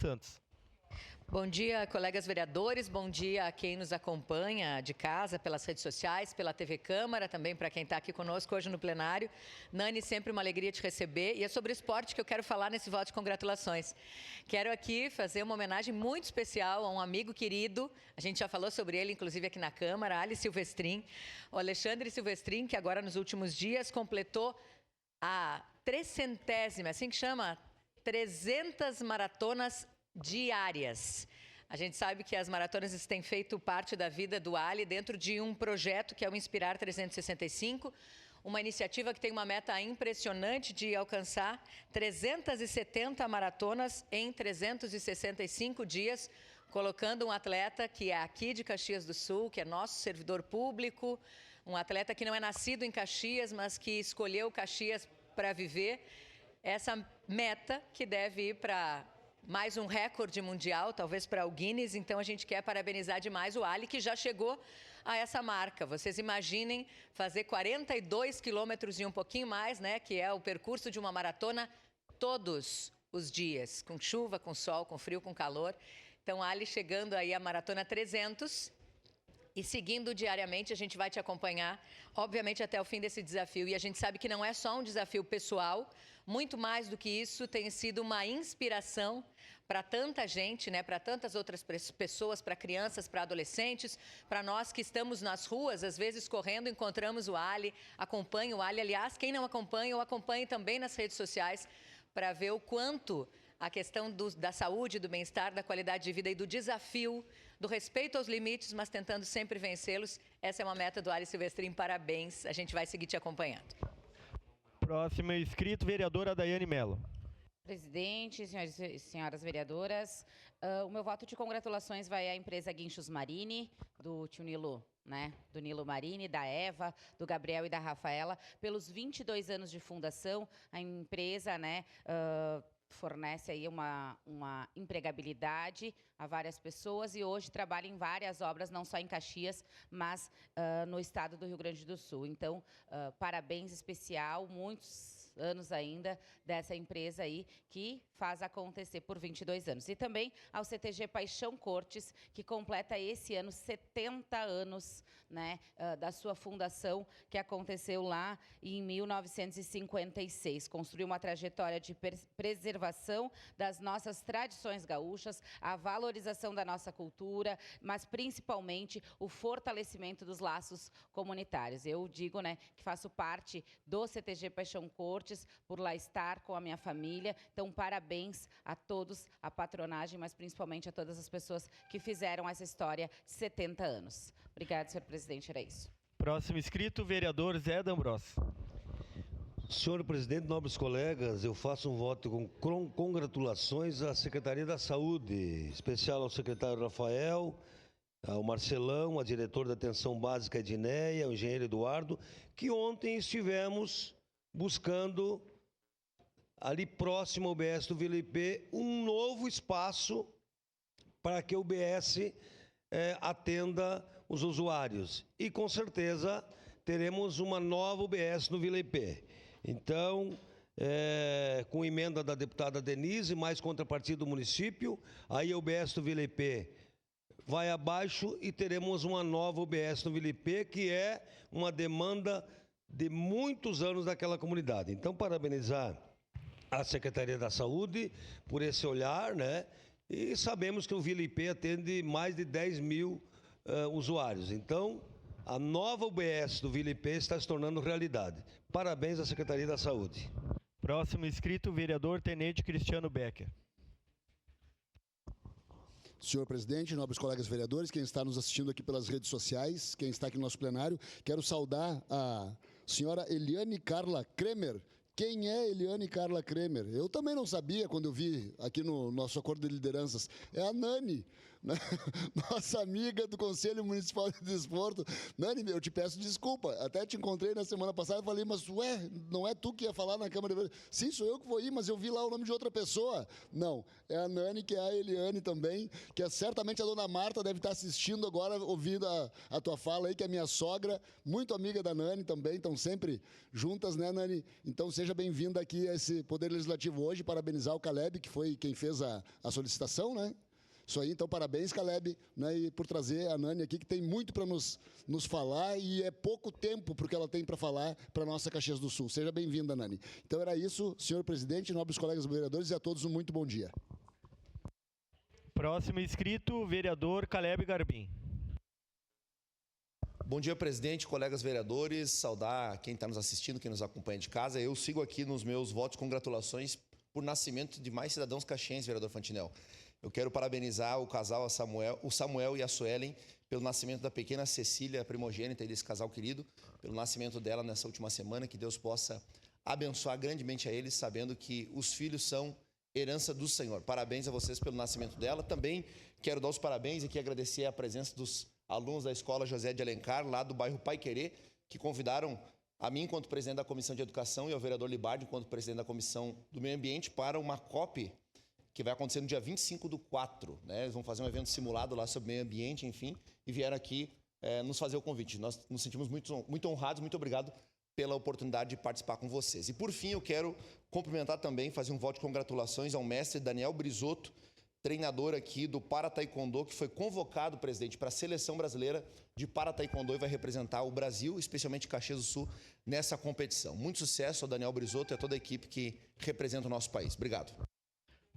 Santos. Bom dia, colegas vereadores, bom dia a quem nos acompanha de casa, pelas redes sociais, pela TV Câmara, também para quem está aqui conosco hoje no plenário. Nani, sempre uma alegria te receber, e é sobre esporte que eu quero falar nesse voto de congratulações. Quero aqui fazer uma homenagem muito especial a um amigo querido, a gente já falou sobre ele, inclusive aqui na Câmara, Ali Silvestrin, o Alexandre Silvestrin, que agora nos últimos dias completou a 300ª, assim que chama, 300 maratonas diárias. A gente sabe que as maratonas têm feito parte da vida do Ali dentro de um projeto que é o Inspirar 365, uma iniciativa que tem uma meta impressionante de alcançar 370 maratonas em 365 dias, colocando um atleta que é aqui de Caxias do Sul, que é nosso servidor público, um atleta que não é nascido em Caxias, mas que escolheu Caxias para viver. Essa meta que deve ir para mais um recorde mundial, talvez para o Guinness, então a gente quer parabenizar demais o Ali, que já chegou a essa marca. Vocês imaginem fazer 42 quilômetros e um pouquinho mais, né, que é o percurso de uma maratona todos os dias, com chuva, com sol, com frio, com calor. Então, Ali chegando aí a maratona 300 e seguindo diariamente, a gente vai te acompanhar, obviamente, até o fim desse desafio. E a gente sabe que não é só um desafio pessoal, muito mais do que isso, tem sido uma inspiração para tanta gente, né, para tantas outras pessoas, para crianças, para adolescentes, para nós que estamos nas ruas, às vezes correndo, encontramos o Ali, acompanha o Ali. Aliás, quem não acompanha, eu acompanho também nas redes sociais para ver o quanto a questão da saúde, do bem-estar, da qualidade de vida e do desafio, do respeito aos limites, mas tentando sempre vencê-los. Essa é uma meta do Ali Silvestrin. Parabéns. A gente vai seguir te acompanhando. Próximo inscrito, vereadora Daiane Mello. Presidente, senhores e senhoras vereadoras, o meu voto de congratulações vai à empresa Guinchos Marini, do tio Nilo, né? Do Nilo Marini, da Eva, do Gabriel e da Rafaela, pelos 22 anos de fundação. A empresa, né, fornece aí uma empregabilidade a várias pessoas e hoje trabalha em várias obras, não só em Caxias, mas no estado do Rio Grande do Sul. Então, parabéns especial, muitos anos ainda dessa empresa aí que faz acontecer por 22 anos. E também ao CTG Paixão Cortes, que completa esse ano 70 anos, né, da sua fundação, que aconteceu lá em 1956. Construiu uma trajetória de preservação das nossas tradições gaúchas, a valorização da nossa cultura, mas principalmente o fortalecimento dos laços comunitários. Eu digo, né, que faço parte do CTG Paixão Cortes, por lá estar com a minha família. Então, parabéns a todos, a patronagem, mas principalmente a todas as pessoas que fizeram essa história de 70 anos. Obrigada, senhor presidente, era isso. Próximo inscrito, vereador Zé D'Ambrosio. Senhor presidente, nobres colegas, eu faço um voto com congratulações à Secretaria da Saúde, especial ao secretário Rafael, ao Marcelão, a diretora da Atenção Básica Edneia, ao engenheiro Eduardo, que ontem estivemos buscando, ali próximo ao UBS do Vila IP, um novo espaço para que o UBS atenda os usuários. E, com certeza, teremos uma nova UBS no Vila IP. Então, com emenda da deputada Denise, mais contrapartida do município, aí a UBS do Vila IP vai abaixo e teremos uma nova UBS no Vila IP, que é uma demanda de muitos anos daquela comunidade. Então, parabenizar a Secretaria da Saúde por esse olhar, né? E sabemos que o Vila IP atende mais de 10 mil usuários. Então, a nova UBS do Vila IP está se tornando realidade. Parabéns à Secretaria da Saúde. Próximo inscrito, vereador Tenente Cristiano Becker. Senhor presidente, nobres colegas vereadores, quem está nos assistindo aqui pelas redes sociais, quem está aqui no nosso plenário, quero saudar a senhora Eliane Carla Kremer. Quem é Eliane Carla Kremer? Eu também não sabia quando eu vi aqui no nosso acordo de lideranças. É a Nani, né? Nossa amiga do Conselho Municipal de Desporto. Nani, eu te peço desculpa. Até te encontrei na semana passada e falei, mas ué, não é tu que ia falar na Câmara de Vereadores? Sim, sou eu que vou ir, mas eu vi lá o nome de outra pessoa. Não, é a Nani, que é a Eliane também, que é certamente a dona Marta deve estar assistindo agora, ouvindo a tua fala aí, que é minha sogra, muito amiga da Nani também, estão sempre juntas, né, Nani? Então seja bem-vinda aqui a esse Poder Legislativo hoje, parabenizar o Caleb, que foi quem fez a solicitação, né? Isso aí, então, parabéns, Caleb, né, e por trazer a Nani aqui, que tem muito para nos falar e é pouco tempo porque ela tem para falar para a nossa Caxias do Sul. Seja bem-vinda, Nani. Então, era isso, senhor presidente, nobres colegas vereadores, e a todos um muito bom dia. Próximo inscrito, vereador Caleb Garbim. Bom dia, presidente, colegas vereadores, saudar quem está nos assistindo, quem nos acompanha de casa. Eu sigo aqui nos meus votos de congratulações por nascimento de mais cidadãos caxienses, vereador Fantinel. Eu quero parabenizar o casal, o Samuel e a Suelen, pelo nascimento da pequena Cecília, primogênita desse casal querido, pelo nascimento dela nessa última semana, que Deus possa abençoar grandemente a eles, sabendo que os filhos são herança do Senhor. Parabéns a vocês pelo nascimento dela. Também quero dar os parabéns e aqui agradecer a presença dos alunos da Escola José de Alencar, lá do bairro Pai Querer, que convidaram a mim, enquanto presidente da Comissão de Educação, e ao vereador Libardi, enquanto presidente da Comissão do Meio Ambiente, para uma COP que vai acontecer no dia 25/4, né? Eles vão fazer um evento simulado lá sobre meio ambiente, enfim, e vieram aqui nos fazer o convite. Nós nos sentimos muito honrados, muito obrigado pela oportunidade de participar com vocês. E, por fim, eu quero cumprimentar também, fazer um voto de congratulações ao mestre Daniel Brisotto, treinador aqui do Para Taekwondo, que foi convocado, presidente, para a Seleção Brasileira de Para Taekwondo e vai representar o Brasil, especialmente Caxias do Sul, nessa competição. Muito sucesso ao Daniel Brisotto e a toda a equipe que representa o nosso país. Obrigado.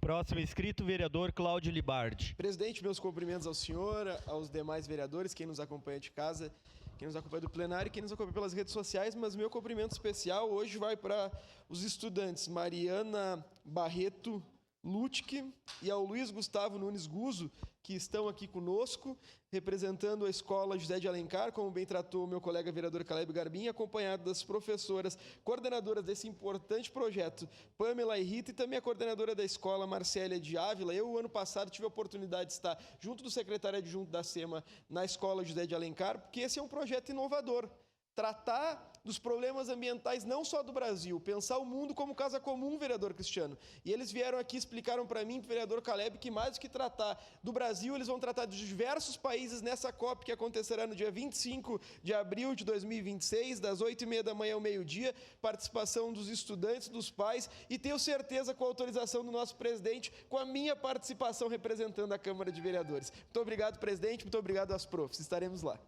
Próximo inscrito, vereador Cláudio Libardi. Presidente, meus cumprimentos ao senhor, aos demais vereadores, quem nos acompanha de casa, quem nos acompanha do plenário e quem nos acompanha pelas redes sociais, mas meu cumprimento especial hoje vai para os estudantes Mariana Barreto Lutke e ao Luiz Gustavo Nunes Guzo, que estão aqui conosco, representando a Escola José de Alencar, como bem tratou o meu colega vereador Caleb Garbim, acompanhado das professoras coordenadoras desse importante projeto, Pamela e Rita, e também a coordenadora da escola, Marcélia de Ávila. Eu, ano passado, tive a oportunidade de estar junto do secretário adjunto da SEMA na Escola José de Alencar, porque esse é um projeto inovador. Tratar dos problemas ambientais não só do Brasil, pensar o mundo como casa comum, vereador Cristiano. E eles vieram aqui e explicaram para mim, vereador Caleb, que mais do que tratar do Brasil, eles vão tratar de diversos países nessa COP que acontecerá no dia 25 de abril de 2026, das 8h30 da manhã ao meio-dia, participação dos estudantes, dos pais, e tenho certeza com a autorização do nosso presidente, com a minha participação representando a Câmara de Vereadores. Muito obrigado, presidente, muito obrigado às profs, estaremos lá.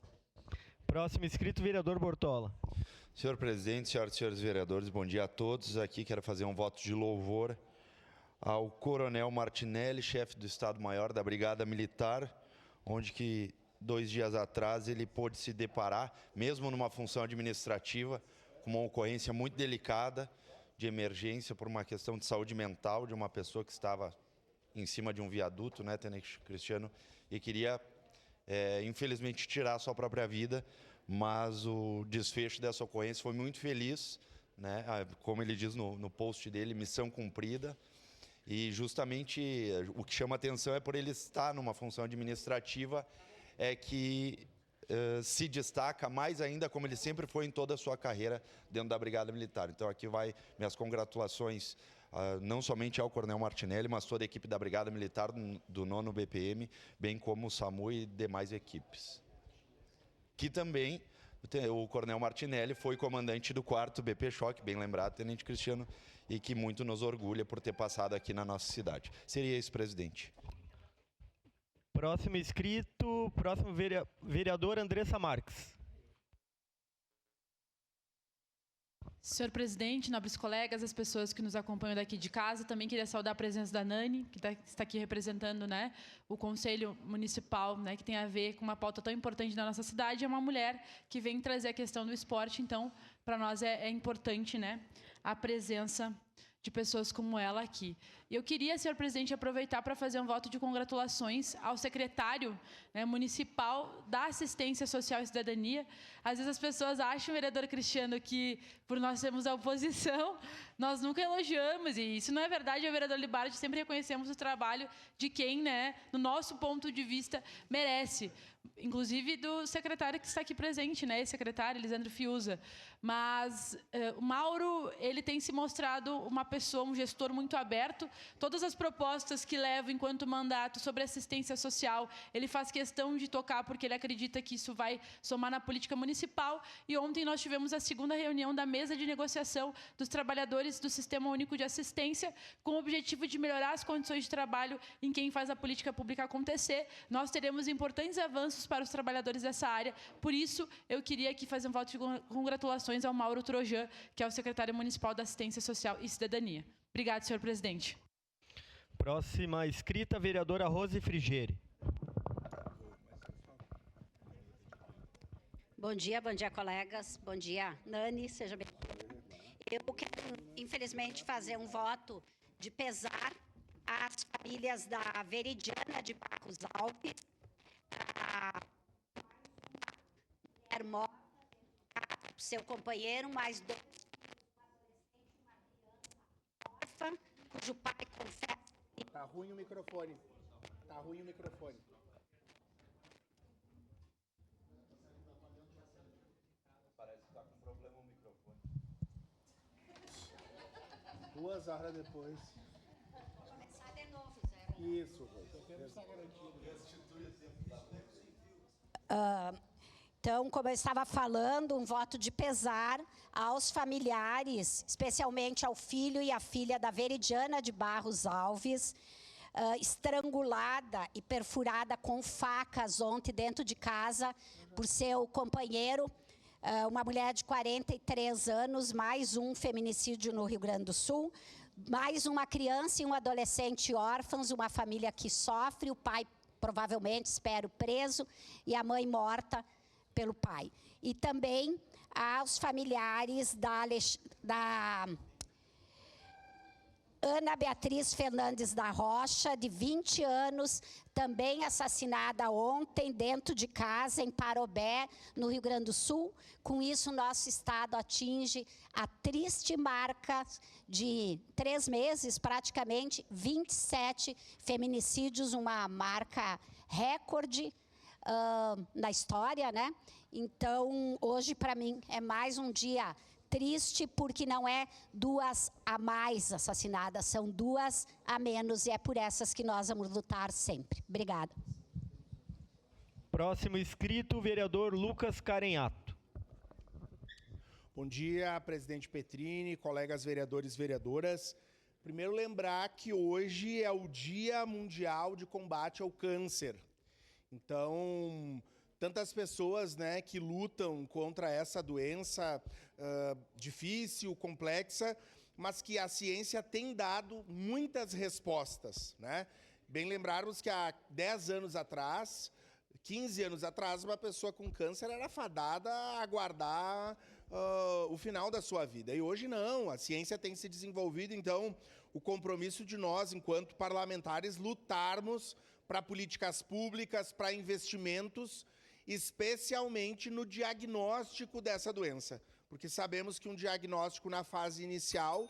Próximo inscrito, vereador Bortola. Senhor presidente, senhoras e senhores vereadores, bom dia a todos. Aqui quero fazer um voto de louvor ao Coronel Martinelli, chefe do Estado-Maior da Brigada Militar, onde que 2 dias atrás ele pôde se deparar, mesmo numa função administrativa, com uma ocorrência muito delicada de emergência por uma questão de saúde mental de uma pessoa que estava em cima de um viaduto, né, Tenente Cristiano, e queria infelizmente tirar a sua própria vida, mas o desfecho dessa ocorrência foi muito feliz, né? Como ele diz no post dele, missão cumprida, e justamente o que chama atenção é por ele estar numa função administrativa, é que se destaca mais ainda, como ele sempre foi em toda a sua carreira dentro da Brigada Militar. Então aqui vai minhas congratulações não somente ao Coronel Martinelli, mas toda a equipe da Brigada Militar do 9º BPM, bem como o SAMU e demais equipes. Que também o Coronel Martinelli foi comandante do 4º BP Choque, bem lembrado, Tenente Cristiano, e que muito nos orgulha por ter passado aqui na nossa cidade. Seria isso, presidente. Próximo inscrito, vereador Andressa Marques. Senhor presidente, nobres colegas, as pessoas que nos acompanham daqui de casa, também queria saudar a presença da Nani, que está aqui representando, né, o Conselho Municipal, né, que tem a ver com uma pauta tão importante da nossa cidade. É uma mulher que vem trazer a questão do esporte, então, para nós é importante, né, a presença de pessoas como ela aqui. E eu queria, senhor presidente, aproveitar para fazer um voto de congratulações ao secretário, né, municipal da Assistência Social e Cidadania. Às vezes as pessoas acham, vereador Cristiano, que por nós sermos a oposição, nós nunca elogiamos, e isso não é verdade. O vereador Libardi, sempre reconhecemos o trabalho de quem, né, no nosso ponto de vista, merece. Inclusive do secretário que está aqui presente, né, ex-secretário Elisandro Fiuza. Mas o Mauro, ele tem se mostrado uma pessoa, um gestor muito aberto. Todas as propostas que leva enquanto mandato sobre assistência social, ele faz questão de tocar, porque ele acredita que isso vai somar na política municipal. E ontem nós tivemos a segunda reunião da mesa de negociação dos trabalhadores do Sistema Único de Assistência, com o objetivo de melhorar as condições de trabalho em quem faz a política pública acontecer. Nós teremos importantes avanços para os trabalhadores dessa área. Por isso, eu queria aqui fazer um voto de congratulações ao Mauro Trojan, que é o secretário municipal da Assistência Social e Cidadania. Obrigado, senhor presidente. Próxima escrita, vereadora Rose Frigieri. Bom dia, colegas. Bom dia, Nani, seja bem-vinda. Eu quero, infelizmente, fazer um voto de pesar às famílias da Veridiana de Barros Alves, a mulher morta, seu companheiro, mais 2 órfã, cujo pai confessa. Tá ruim o microfone. Tá ruim o microfone. Parece que tá com problema o microfone. 2 horas depois. Começar de novo, Zé. Isso, Rose. Eu quero estar garantido. Então, como eu estava falando, um voto de pesar aos familiares, especialmente ao filho e à filha da Veridiana de Barros Alves, estrangulada e perfurada com facas ontem dentro de casa por seu companheiro, uma mulher de 43 anos, mais um feminicídio no Rio Grande do Sul, mais uma criança e um adolescente órfãos, uma família que sofre, o pai provavelmente, espero, preso, e a mãe morta pelo pai. E também aos familiares da Ana Beatriz Fernandes da Rocha, de 20 anos, também assassinada ontem dentro de casa, em Parobé, no Rio Grande do Sul. Com isso, nosso estado atinge a triste marca de 3 meses, praticamente, 27 feminicídios, uma marca recorde na história, né? Então, hoje, para mim, é mais um dia triste, porque não é 2 a mais assassinadas, são 2 a menos, e é por essas que nós vamos lutar sempre. Obrigada. Próximo inscrito, vereador Lucas Carenhato. Bom dia, presidente Petrini, colegas vereadores e vereadoras. Primeiro, lembrar que hoje é o Dia Mundial de Combate ao Câncer. Então, tantas pessoas, né, que lutam contra essa doença difícil, complexa, mas que a ciência tem dado muitas respostas, né? Bem lembrarmos que há 10 anos atrás, 15 anos atrás, uma pessoa com câncer era fadada a aguardar o final da sua vida. E hoje não, a ciência tem se desenvolvido, então o compromisso de nós, enquanto parlamentares, lutarmos para políticas públicas, para investimentos, especialmente no diagnóstico dessa doença. Porque sabemos que um diagnóstico na fase inicial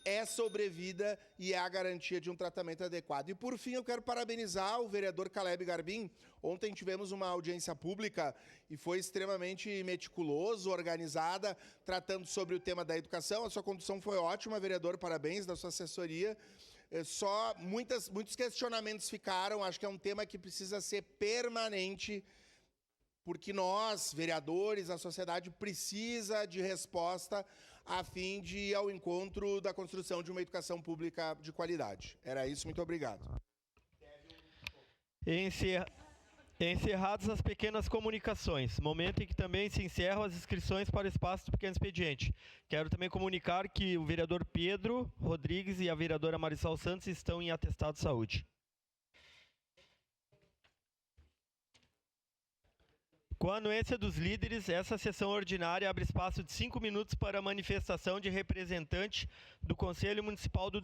é sobrevida e é a garantia de um tratamento adequado. E, por fim, eu quero parabenizar o vereador Caleb Garbim. Ontem tivemos uma audiência pública e foi extremamente meticuloso, organizada, tratando sobre o tema da educação. A sua condução foi ótima, vereador, parabéns da sua assessoria. Só muitos questionamentos ficaram, acho que é um tema que precisa ser permanente, porque nós, vereadores, a sociedade precisa de resposta a fim de ir ao encontro da construção de uma educação pública de qualidade. Era isso, muito obrigado. Encerradas as pequenas comunicações, momento em que também se encerram as inscrições para o espaço do pequeno expediente. Quero também comunicar que o vereador Pedro Rodrigues e a vereadora Marisol Santos estão em atestado de saúde. Com a anuência dos líderes, essa sessão ordinária abre espaço de 5 minutos para a manifestação de representante do Conselho Municipal do